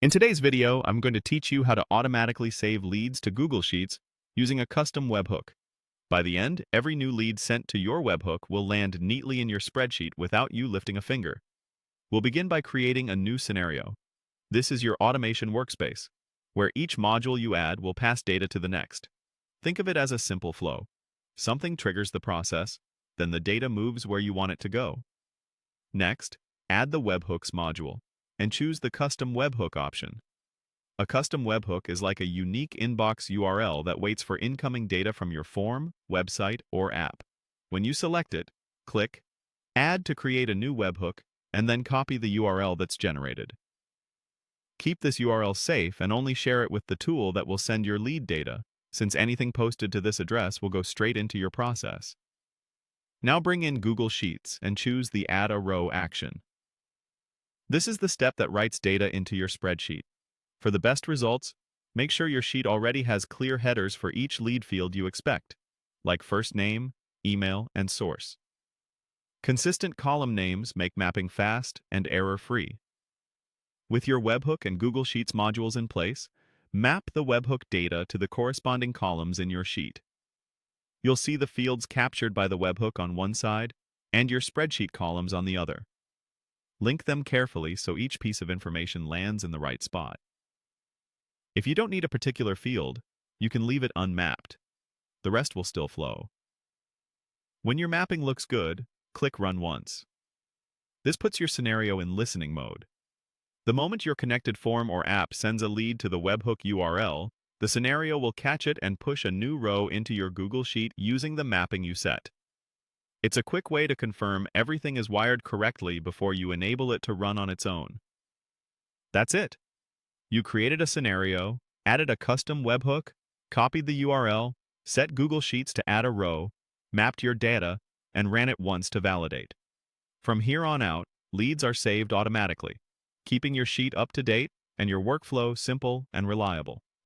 In today's video, I'm going to teach you how to automatically save leads to Google Sheets using a custom webhook. By the end, every new lead sent to your webhook will land neatly in your spreadsheet without you lifting a finger. We'll begin by creating a new scenario. This is your automation workspace, where each module you add will pass data to the next. Think of it as a simple flow. Something triggers the process, then the data moves where you want it to go. Next, add the Webhooks module and choose the Custom Webhook option. A custom webhook is like a unique inbox URL that waits for incoming data from your form, website, or app. When you select it, click Add to create a new webhook, and then copy the URL that's generated. Keep this URL safe and only share it with the tool that will send your lead data, since anything posted to this address will go straight into your process. Now bring in Google Sheets and choose the Add a Row action. This is the step that writes data into your spreadsheet. For the best results, make sure your sheet already has clear headers for each lead field you expect, like first name, email, and source. Consistent column names make mapping fast and error-free. With your Webhook and Google Sheets modules in place, map the Webhook data to the corresponding columns in your sheet. You'll see the fields captured by the Webhook on one side and your spreadsheet columns on the other. Link them carefully so each piece of information lands in the right spot. If you don't need a particular field, you can leave it unmapped. The rest will still flow. When your mapping looks good, click Run once. This puts your scenario in listening mode. The moment your connected form or app sends a lead to the Webhook URL, the scenario will catch it and push a new row into your Google Sheet using the mapping you set. It's a quick way to confirm everything is wired correctly before you enable it to run on its own. That's it. You created a scenario, added a custom webhook, copied the URL, set Google Sheets to add a row, mapped your data, and ran it once to validate. From here on out, leads are saved automatically, keeping your sheet up to date and your workflow simple and reliable.